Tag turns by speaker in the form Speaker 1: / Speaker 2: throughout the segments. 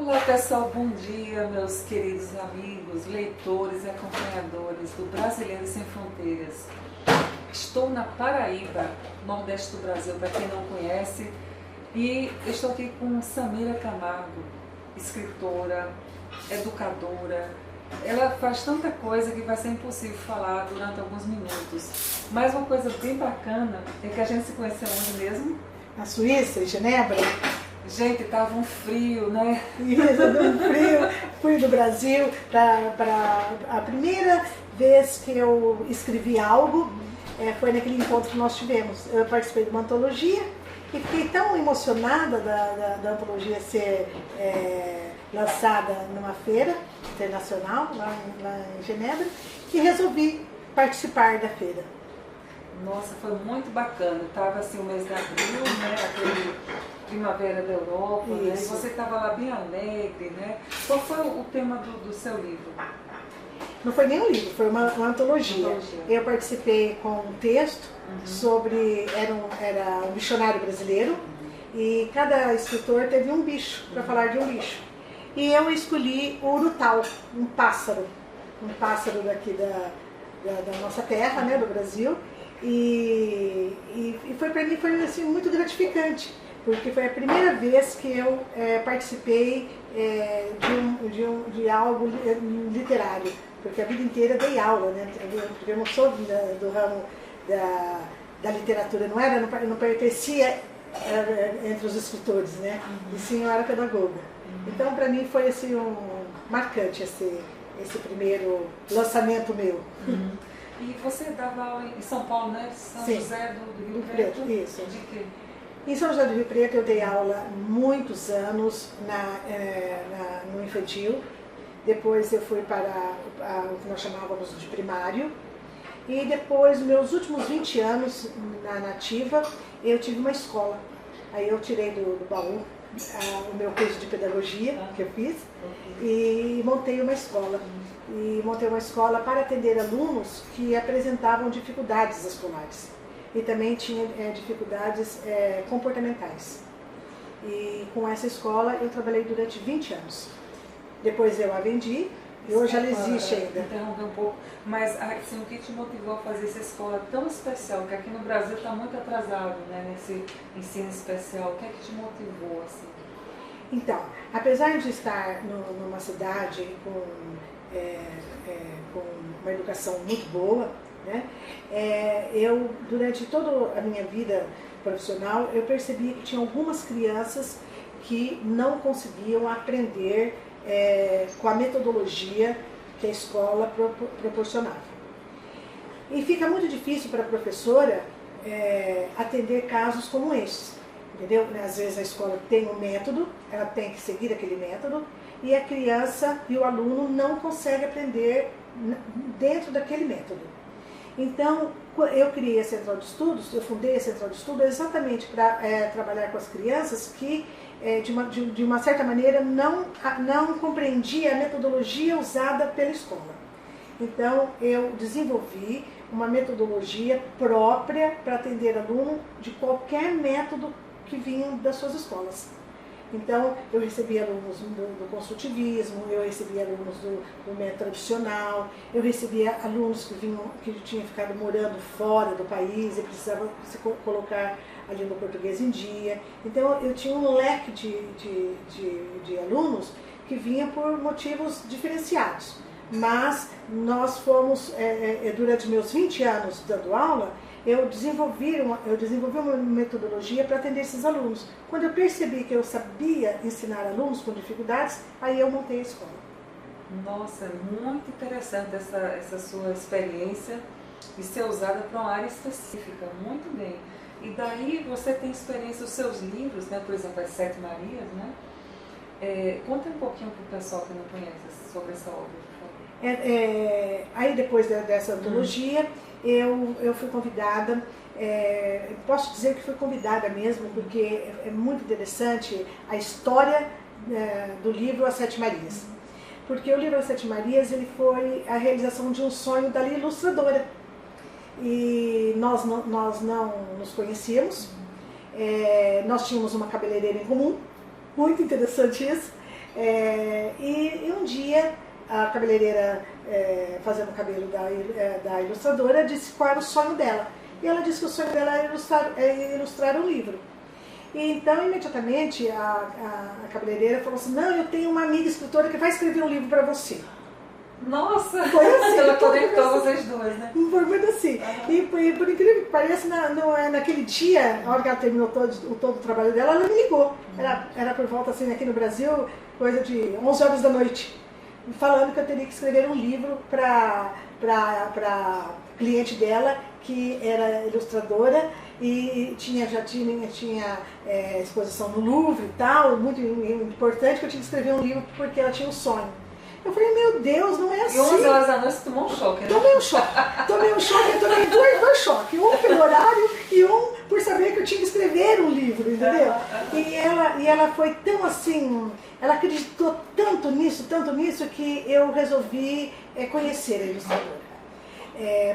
Speaker 1: Olá pessoal, bom dia meus queridos amigos, leitores e acompanhadores do Brasileiros Sem Fronteiras. Estou na Paraíba, nordeste do Brasil, para quem não conhece, e estou aqui com Samira Camargo, escritora, educadora. Ela faz tanta coisa que vai ser impossível falar durante alguns minutos. Mas uma coisa bem bacana é que a gente se conheceu onde mesmo?
Speaker 2: Na Suíça, em Genebra.
Speaker 1: Gente, tava um frio, né?
Speaker 2: Isso, um frio. Fui do Brasil para a primeira vez que eu escrevi algo, foi naquele encontro que nós tivemos. Eu participei de uma antologia e fiquei tão emocionada da antologia ser lançada numa feira internacional, lá em Genebra, que resolvi participar da feira.
Speaker 1: Nossa, foi muito bacana. Tava assim o mês de abril, né? Aquele primavera da Europa, né? E você estava lá bem alegre, né? Qual foi o tema do seu livro?
Speaker 2: Não foi nem um livro, foi uma antologia. Eu participei com um texto sobre... Era um dicionário brasileiro e cada escritor teve um bicho, para falar de um bicho. E eu escolhi o urutau, um pássaro daqui da nossa terra, né, do Brasil. E foi para mim foi assim, muito gratificante, porque foi a primeira vez que eu participei de algo literário, porque a vida inteira dei aula, né? Porque eu não sou do ramo da literatura, não pertencia entre os escritores, né? E sim, eu era pedagoga. Então, para mim foi assim, marcante esse primeiro lançamento meu.
Speaker 1: E você dava aula em São Paulo, né? São
Speaker 2: Sim.
Speaker 1: José do Rio Preto?
Speaker 2: Isso.
Speaker 1: De quê?
Speaker 2: Em São José do Rio Preto eu dei aula muitos anos no infantil. Depois eu fui para o que nós chamávamos de primário. E depois, meus últimos 20 anos na nativa, eu tive uma escola. Aí eu tirei do baú o meu curso de pedagogia que eu fiz e montei uma escola. E montei uma escola para atender alunos que apresentavam dificuldades escolares e também tinha dificuldades comportamentais. E com essa escola eu trabalhei durante 20 anos. Depois eu a vendi e hoje ela existe ainda.
Speaker 1: Interromper um pouco, mas assim, o que te motivou a fazer essa escola tão especial, que aqui no Brasil está muito atrasado, né, nesse ensino especial? O que é que te motivou assim?
Speaker 2: Então, apesar de estar numa cidade com uma educação muito boa, né? Eu, durante toda a minha vida profissional, eu percebi que tinha algumas crianças que não conseguiam aprender com a metodologia que a escola proporcionava. E fica muito difícil para a professora atender casos como esses, entendeu? Às vezes a escola tem um método, ela tem que seguir aquele método, e a criança e o aluno não conseguem aprender dentro daquele método. Então, eu criei a Central de Estudos, eu fundei a Central de Estudos exatamente para trabalhar com as crianças que, de uma certa maneira, não compreendia a metodologia usada pela escola. Então, eu desenvolvi uma metodologia própria para atender aluno de qualquer método que vinham das suas escolas. Então, eu recebi alunos do construtivismo, eu recebi alunos do método tradicional, eu recebia alunos que tinham ficado morando fora do país e precisavam se colocar a língua portuguesa em dia. Então, eu tinha um leque de alunos que vinham por motivos diferenciados. Mas nós fomos, durante meus 20 anos dando aula, eu desenvolvi uma metodologia para atender esses alunos. Quando eu percebi que eu sabia ensinar alunos com dificuldades, aí eu montei a escola.
Speaker 1: Nossa, muito interessante essa sua experiência de ser usada para uma área específica, muito bem. E daí você tem experiência, os seus livros, né, por exemplo, As Sete Marias, né? Conta um pouquinho para o pessoal que não conhece sobre essa obra, por favor.
Speaker 2: Aí depois dessa antologia, eu fui convidada, posso dizer que fui convidada mesmo, porque é muito interessante a história do livro As Sete Marias. Porque o livro As Sete Marias ele foi a realização de um sonho da ilustradora. E nós não nos conhecíamos, nós tínhamos uma cabeleireira em comum, muito interessante isso. E um dia a cabeleireira fazendo o cabelo da ilustradora disse qual era o sonho dela. E ela disse que o sonho dela era ilustrar um livro. E então, imediatamente, a cabeleireira falou assim, não, eu tenho uma amiga escritora que vai escrever um livro para você.
Speaker 1: Nossa!
Speaker 2: Foi assim,
Speaker 1: ela conectou vocês duas, né?
Speaker 2: Foi muito assim. Uhum. E por incrível que pareça, naquele dia, a hora que ela terminou todo o trabalho dela, ela me ligou. Era por volta, assim, aqui no Brasil, coisa de 11 horas da noite. Falando que eu teria que escrever um livro para cliente dela, que era ilustradora e já tinha exposição no Louvre e tal, muito importante, que eu tinha que escrever um livro porque ela tinha um sonho. Eu falei, meu Deus, não é assim.
Speaker 1: E 11 horas da noite você tomou um choque, né?
Speaker 2: Tomei um choque, eu tomei dois choques. Um pelo horário e um por saber que eu tinha que escrever um livro, entendeu? E ela foi tão assim, ela acreditou tanto nisso, que eu resolvi conhecer a ilustradora.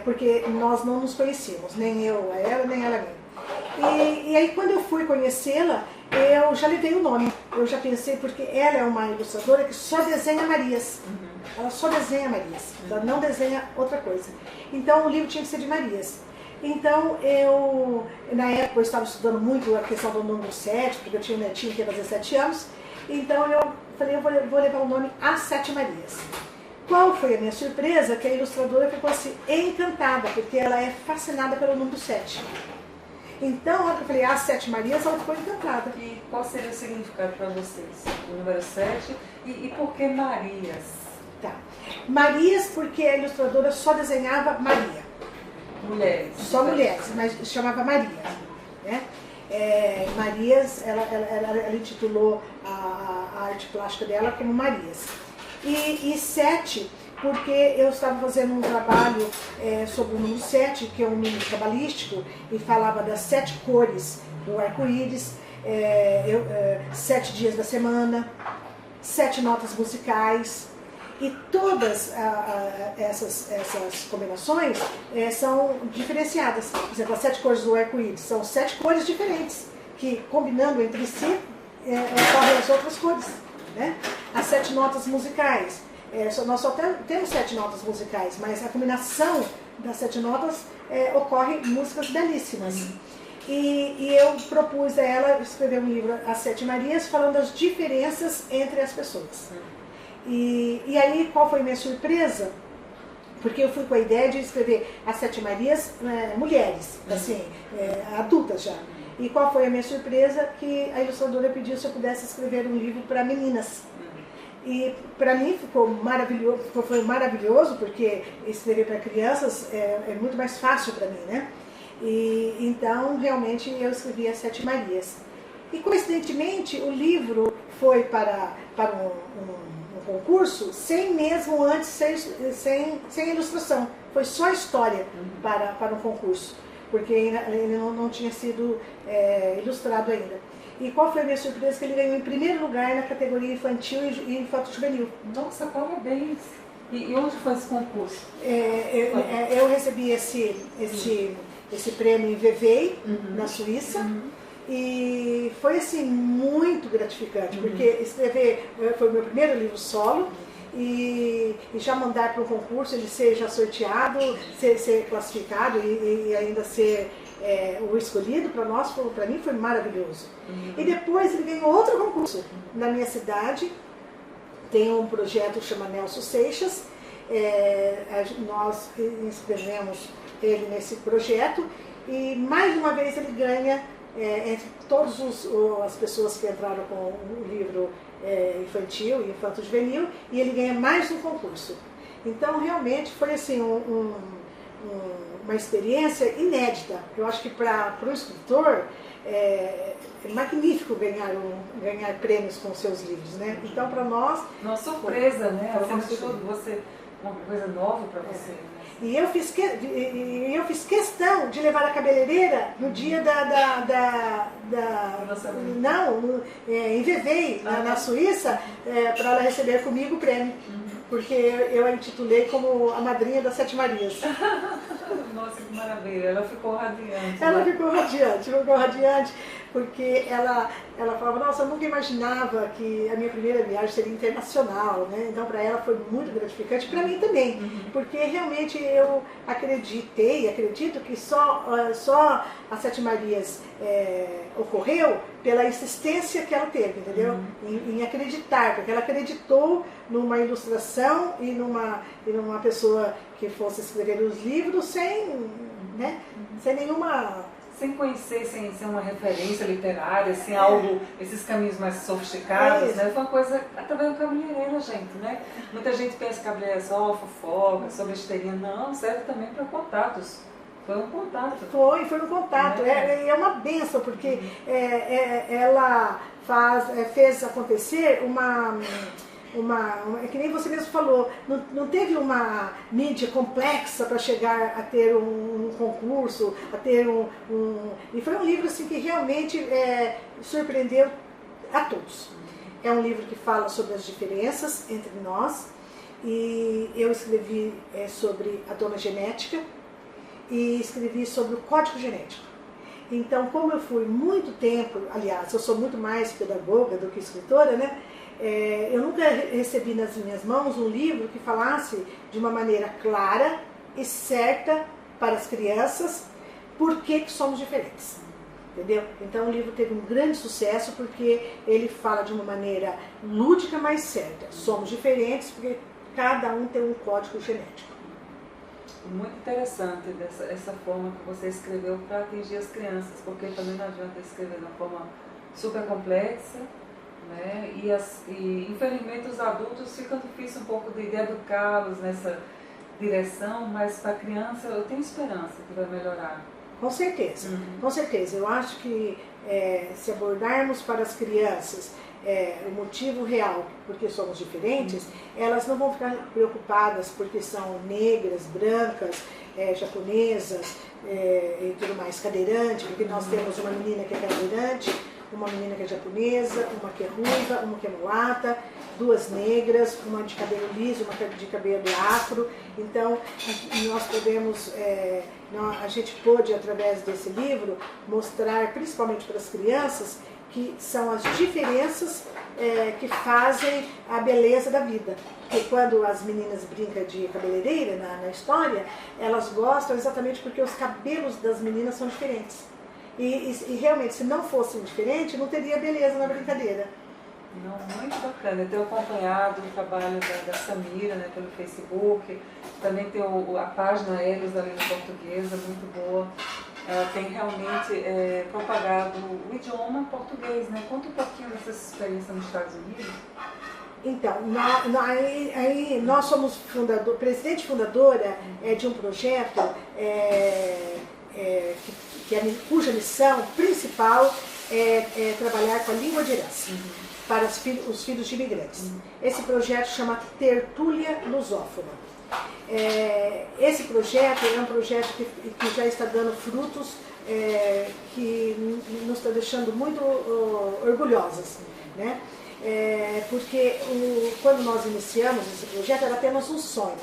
Speaker 2: Porque nós não nos conhecíamos, nem eu a ela, nem ela a mim. E aí quando eu fui conhecê-la, eu já levei o nome. Eu já pensei, porque ela é uma ilustradora que só desenha Marias. Ela só desenha Marias. Ela não desenha outra coisa. Então o livro tinha que ser de Marias. Então na época eu estava estudando muito a questão do número 7, porque eu tinha um netinho que ia fazer 7 anos. Então eu falei, eu vou levar o nome As Sete Marias. Qual foi a minha surpresa? Que a ilustradora ficou assim, encantada, porque ela é fascinada pelo número 7. Então, quando eu falei As Sete Marias, ela ficou encantada.
Speaker 1: E qual seria o significado para vocês? O número 7 e por que Marias?
Speaker 2: Tá. Marias, porque a ilustradora só desenhava Maria.
Speaker 1: Mulheres.
Speaker 2: Só mulheres, mas chamava Maria. Né? Marias, ela intitulou a arte plástica dela como Marias. E 7, porque eu estava fazendo um trabalho sobre o número 7, que é um número cabalístico, e falava das 7 cores do arco-íris, 7 dias da semana, 7 notas musicais, e todas essas combinações são diferenciadas. Por exemplo, as 7 cores do arco-íris são 7 cores diferentes, que combinando entre si ocorrem as outras cores. Né? As 7 notas musicais, nós só temos 7 notas musicais, mas a combinação das 7 notas ocorre músicas belíssimas. E eu propus a ela escrever um livro, As Sete Marias, falando das diferenças entre as pessoas. E aí, qual foi a minha surpresa? Porque eu fui com a ideia de escrever As Sete Marias mulheres, assim, adultas já. E qual foi a minha surpresa? Que a ilustradora pediu se eu pudesse escrever um livro para meninas. E para mim foi maravilhoso, porque escrever para crianças é muito mais fácil para mim, né? E então, realmente, eu escrevi As Sete Marias. E, coincidentemente, o livro foi para um concurso sem mesmo antes sem ilustração. Foi só história para um concurso, porque ele não tinha sido ilustrado ainda. E qual foi a minha surpresa? Que ele ganhou em primeiro lugar na categoria infantil e infanto-juvenil.
Speaker 1: Nossa, parabéns! E onde foi esse concurso?
Speaker 2: Eu recebi esse prêmio em Vevey, na Suíça. E foi assim muito gratificante, porque escrever foi o meu primeiro livro solo. E já mandar para um concurso, ele ser já sorteado, ser classificado e ainda ser o escolhido, para mim foi maravilhoso. E depois ele ganhou outro concurso na minha cidade. Tem um projeto que chama Nelson Seixas. Nós inscrevemos ele nesse projeto e mais uma vez ele ganha entre todas as pessoas que entraram com o livro infantil e infanto-juvenil, e ele ganha mais um concurso. Então, realmente, foi assim, uma experiência inédita. Eu acho que para o escritor é magnífico ganhar prêmios com seus livros, né? Então, para nós...
Speaker 1: Uma surpresa, né? Uma coisa nova para você.
Speaker 2: E eu fiz questão de levar a cabeleireira no dia em Vevey, na Suíça, para ela receber comigo o prêmio. Porque eu a intitulei como a madrinha das Sete Marias.
Speaker 1: Nossa, que maravilha, ela ficou radiante.
Speaker 2: Ela
Speaker 1: né?
Speaker 2: ficou radiante, porque ela falava, nossa, eu nunca imaginava que a minha primeira viagem seria internacional, né? Então para ela foi muito gratificante, para mim também, porque realmente eu acredito que só a Sete Marias ocorreu pela insistência que ela teve, entendeu? Em acreditar, porque ela acreditou numa ilustração e numa pessoa que fosse escrever os livros sem nenhuma...
Speaker 1: Sem conhecer, sem ser uma referência literária, sem algo, esses caminhos mais sofisticados, né? Foi uma coisa, através do cabeleireiro, gente, né? Muita gente pensa que cabeleireiro é só fofoca, só besteirinha. Não, serve também para contatos. Foi um contato.
Speaker 2: Foi um contato. É uma benção, porque ela fez acontecer é que nem você mesmo falou, não teve uma mídia complexa para chegar a ter um concurso, a ter e foi um livro assim, que realmente surpreendeu a todos. É um livro que fala sobre as diferenças entre nós, e eu escrevi sobre a dona genética e escrevi sobre o código genético. Então, como eu fui muito tempo, aliás, eu sou muito mais pedagoga do que escritora, né? Eu nunca recebi nas minhas mãos um livro que falasse de uma maneira clara e certa para as crianças por que somos diferentes, entendeu? Então o livro teve um grande sucesso porque ele fala de uma maneira lúdica, mas certa. Somos diferentes porque cada um tem um código genético.
Speaker 1: Muito interessante essa forma que você escreveu para atingir as crianças, porque também não adianta escrever de uma forma super complexa, né? E infelizmente os adultos ficam difícil um pouco de educá-los nessa direção, mas para a criança eu tenho esperança que vai melhorar.
Speaker 2: Com certeza, com certeza. Eu acho que se abordarmos para as crianças o motivo real porque somos diferentes, elas não vão ficar preocupadas porque são negras, brancas, japonesas e tudo mais, cadeirante, porque nós temos uma menina que é cadeirante, uma menina que é japonesa, uma que é ruiva, uma que é mulata, duas negras, uma de cabelo liso, uma de cabelo afro. Então, nós podemos, a gente pôde, através desse livro, mostrar, principalmente para as crianças, que são as diferenças que fazem a beleza da vida. Porque quando as meninas brincam de cabeleireira na história, elas gostam exatamente porque os cabelos das meninas são diferentes. E realmente, se não fossem diferentes, não teria beleza na brincadeira.
Speaker 1: Não, muito bacana. Eu tenho acompanhado o trabalho da Samira, né, pelo Facebook. Também tem a página Elos da Língua Portuguesa, muito boa. Ela tem realmente propagado o idioma português, né? Conta um pouquinho dessa experiência nos Estados Unidos. Então,
Speaker 2: nós somos presidente e fundadora de um projeto cuja missão principal é trabalhar com a língua de herança para os filhos de imigrantes. Esse projeto chama Tertúlia Lusófona. Esse projeto é um projeto que já está dando frutos, que nos está deixando muito orgulhosas, né? Porque quando nós iniciamos esse projeto era apenas um sonho.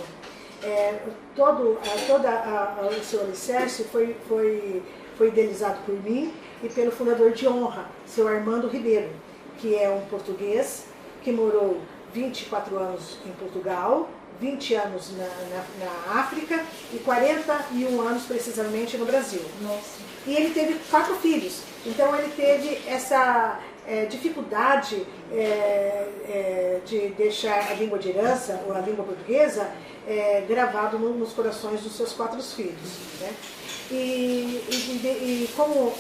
Speaker 2: Todo o seu alicerce foi idealizado por mim e pelo fundador de Honra, seu Armando Ribeiro, que é um português que morou 24 anos em Portugal, 20 anos na África e 41 anos precisamente no Brasil.
Speaker 1: Nossa.
Speaker 2: E ele teve 4 filhos, então ele teve essa dificuldade de deixar a língua de herança, ou a língua portuguesa, gravado nos corações dos seus 4 filhos, né? E como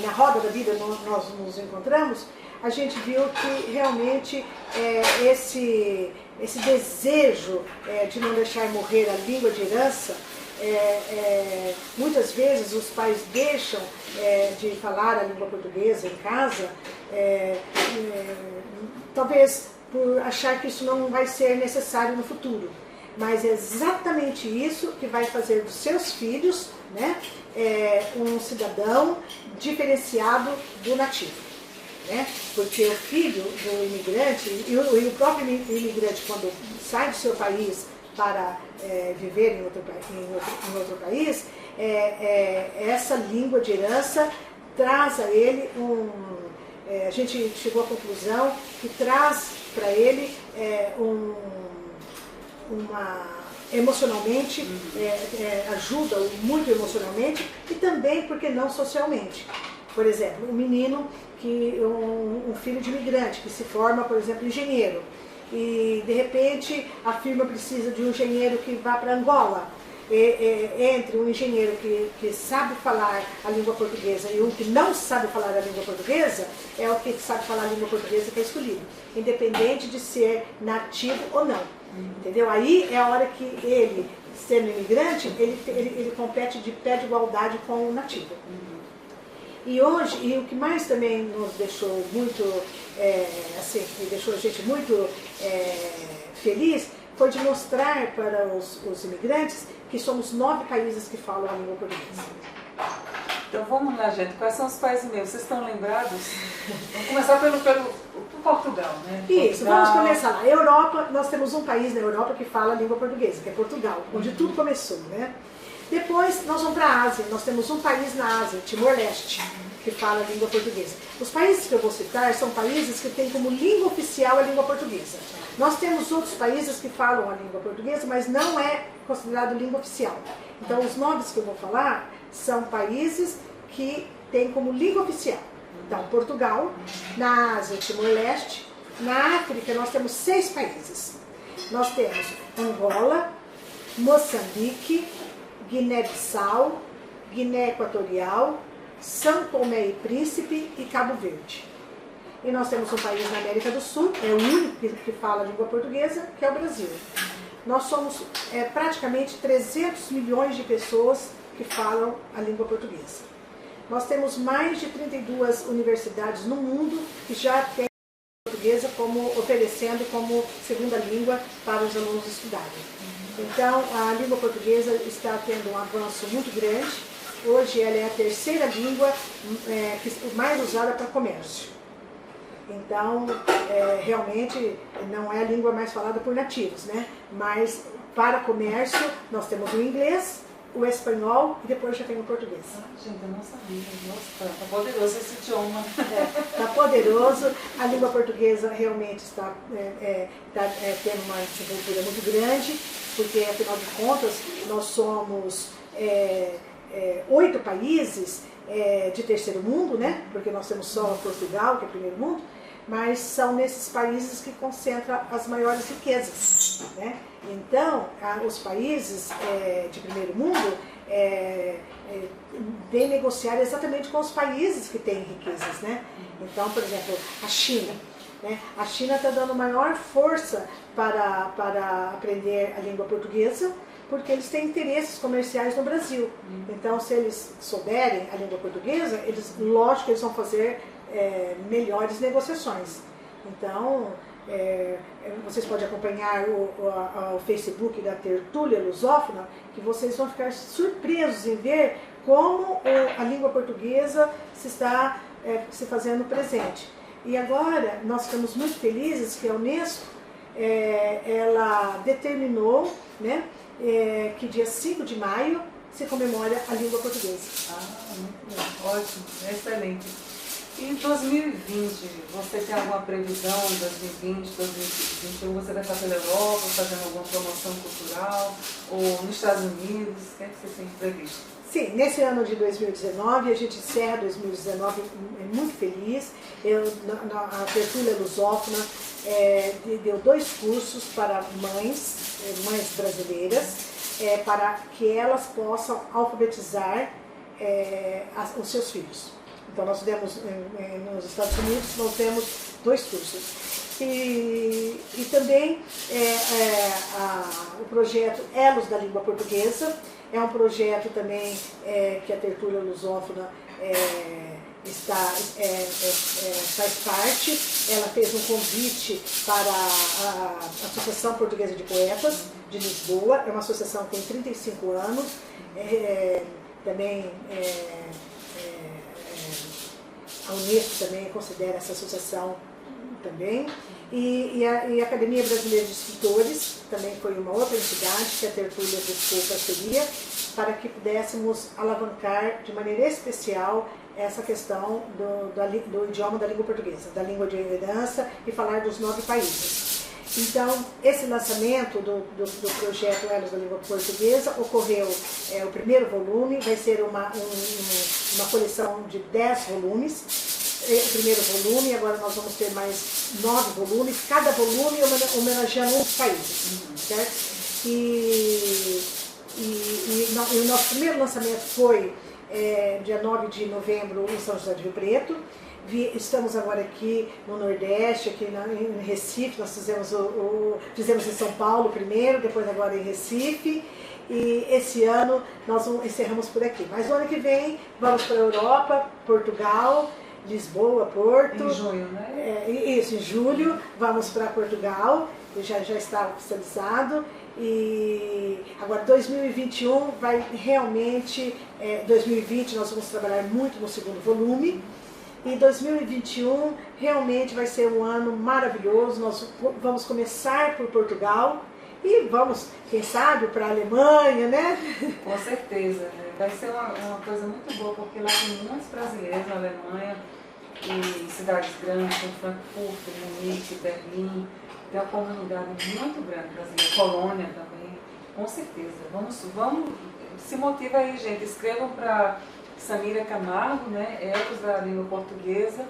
Speaker 2: na roda da vida nós nos encontramos, a gente viu que realmente esse desejo de não deixar morrer a língua de herança, muitas vezes os pais deixam de falar a língua portuguesa em casa, talvez por achar que isso não vai ser necessário no futuro. Mas é exatamente isso que vai fazer dos seus filhos, né, um cidadão diferenciado do nativo. Né? Porque o filho do imigrante, e o próprio imigrante, quando sai do seu país para viver em outro país, essa língua de herança traz a ele a gente chegou à conclusão que traz para ele emocionalmente, ajuda muito emocionalmente e também, por que não, socialmente. Por exemplo, um menino, um filho de imigrante que se forma, por exemplo, engenheiro, e de repente a firma precisa de um engenheiro que vá para Angola. Entre um engenheiro que sabe falar a língua portuguesa e um que não sabe falar a língua portuguesa, é o que sabe falar a língua portuguesa que é escolhido, independente de ser nativo ou não. Entendeu? Aí é a hora que ele, sendo imigrante, ele compete de pé de igualdade com o nativo. E hoje, e o que mais também nos deixou muito, deixou a gente muito feliz, foi de mostrar para os imigrantes que somos 9 países que falam a língua portuguesa.
Speaker 1: Então vamos lá, gente. Quais são os países meus? Vocês estão lembrados? Vamos começar pelo Portugal, né?
Speaker 2: Isso,
Speaker 1: Portugal.
Speaker 2: Vamos começar lá. Europa, nós temos um país na Europa que fala a língua portuguesa, que é Portugal, onde tudo começou, né? Depois nós vamos para a Ásia, nós temos um país na Ásia, Timor-Leste, que fala a língua portuguesa. Os países que eu vou citar são países que têm como língua oficial a língua portuguesa. Nós temos outros países que falam a língua portuguesa, mas não é considerado língua oficial. Então os nomes que eu vou falar são países que têm como língua oficial. Então, Portugal, na Ásia, Timor-Leste, na África nós temos 6 países. Nós temos Angola, Moçambique, Guiné-Bissau, Guiné Equatorial, São Tomé e Príncipe e Cabo Verde. E nós temos um país na América do Sul, é o único que fala a língua portuguesa, que é o Brasil. Nós somos praticamente 300 milhões de pessoas que falam a língua portuguesa. Nós temos mais de 32 universidades no mundo que já têm a portuguesa oferecendo como segunda língua para os alunos estudarem. Então, a língua portuguesa está tendo um avanço muito grande. Hoje ela é a terceira língua mais usada para comércio. Então, realmente não é a língua mais falada por nativos, né? Mas para comércio nós temos o inglês, o espanhol e depois já tem o português.
Speaker 1: Gente, eu não sabia. Nossa, tá poderoso esse idioma.
Speaker 2: Está poderoso. A língua portuguesa realmente está tendo uma desenvoltura muito grande, porque, afinal de contas, nós somos 8 países de terceiro mundo, né? Porque nós temos só Portugal, que é primeiro mundo, mas são nesses países que concentram as maiores riquezas, né? Então, os países de primeiro mundo vêm negociar exatamente com os países que têm riquezas, né? Então, por exemplo, a China. Né? A China está dando maior força para aprender a língua portuguesa, porque eles têm interesses comerciais no Brasil. Então, se eles souberem a língua portuguesa, lógico que eles vão fazer melhores negociações. Então, vocês podem acompanhar o Facebook da Tertúlia Lusófona, que vocês vão ficar surpresos em ver como a língua portuguesa está se fazendo presente. E agora, nós estamos muito felizes que a Unesco ela determinou, né, que dia 5 de maio se comemora a língua portuguesa.
Speaker 1: Muito bom, ótimo, excelente. E em 2020, você tem alguma previsão em 2020, 2021? Você vai estar pela Europa, fazendo alguma promoção cultural? Ou nos Estados Unidos? O que é que você tem previsto?
Speaker 2: Sim, nesse ano de 2019, a gente encerra 2019 muito feliz. A Tertúlia Lusófona deu 2 cursos para mães brasileiras, para que elas possam alfabetizar os seus filhos. Então nós demos, nos Estados Unidos, nós temos 2 cursos. E também o projeto Elos da Língua Portuguesa, é um projeto também que a Tertúlia Lusófona faz parte. Ela fez um convite para a Associação Portuguesa de Poetas de Lisboa, é uma associação que tem 35 anos, também a Unesco também considera essa associação também, E a Academia Brasileira de Escritores também foi uma outra entidade que a Tertúlia buscou parceria para que pudéssemos alavancar de maneira especial essa questão do idioma da língua portuguesa, da língua de herança e falar dos 9 países. Então, esse lançamento do projeto Elos da Língua Portuguesa ocorreu, o primeiro volume, vai ser uma coleção de 10 volumes, o primeiro volume, agora nós vamos ter mais 9 volumes, cada volume homenageando um dos países, certo? E o nosso primeiro lançamento foi dia 9 de novembro em São José do Rio Preto. Estamos agora aqui no Nordeste, aqui em Recife, nós fizemos em São Paulo primeiro, depois agora em Recife. E esse ano nós encerramos por aqui. Mas no ano que vem vamos para a Europa, Portugal, Lisboa, Porto.
Speaker 1: Em junho, né?
Speaker 2: Isso, em julho vamos para Portugal, já está oficializado. E agora 2021 vai realmente, 2020 nós vamos trabalhar muito no segundo volume. E 2021 realmente vai ser um ano maravilhoso. Nós vamos começar por Portugal e vamos, quem sabe, para a Alemanha, né?
Speaker 1: Com certeza, né? Vai ser uma coisa muito boa, porque lá tem muitos brasileiros na Alemanha, e cidades grandes, como Frankfurt, Munique, Berlim, tem uma comunidade muito grande brasileira, Colônia também, com certeza. Vamos, se motiva aí, gente, escrevam para Samira Camargo, né, Elos da Língua Portuguesa,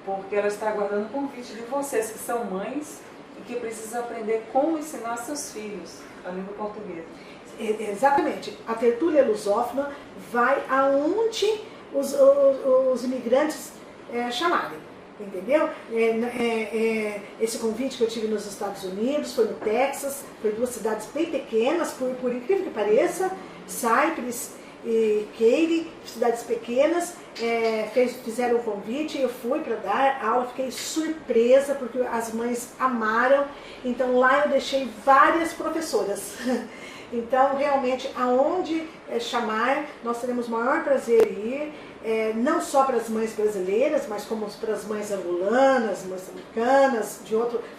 Speaker 1: porque ela está aguardando o convite de vocês que são mães e que precisam aprender como ensinar seus filhos a língua portuguesa.
Speaker 2: Exatamente. A tertúlia lusófona vai aonde os imigrantes chamarem, entendeu? Esse convite que eu tive nos Estados Unidos, foi no Texas, foi 2 cidades bem pequenas, por incrível que pareça, Cypress e Katy, cidades pequenas, fizeram um convite, eu fui para dar aula, fiquei surpresa porque as mães amaram, então lá eu deixei várias professoras. Então realmente aonde chamar, nós teremos o maior prazer em ir, não só para as mães brasileiras, mas como para as mães angolanas, moçambicanas,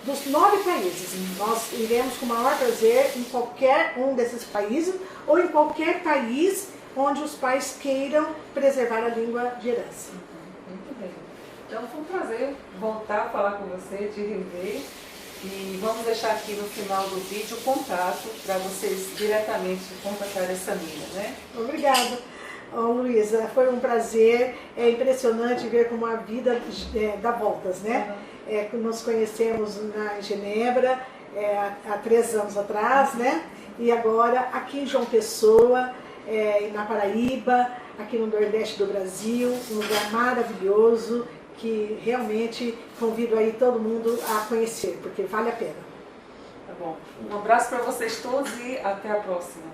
Speaker 2: dos 9 países. Nós iremos com o maior prazer em qualquer um desses países ou em qualquer país onde os pais queiram preservar a língua de herança.
Speaker 1: Muito bem. Então foi um prazer voltar a falar com você, te rever. E vamos deixar aqui no final do vídeo o contato para vocês diretamente contactarem a Samira, né?
Speaker 2: Obrigada. Luísa, foi um prazer. É impressionante ver como a vida dá voltas, né? Nos conhecemos em Genebra há 3 anos atrás, né? E agora aqui em João Pessoa, na Paraíba, aqui no Nordeste do Brasil, um lugar maravilhoso que realmente convido aí todo mundo a conhecer, porque vale a pena.
Speaker 1: Tá bom. Um abraço para vocês todos e até a próxima.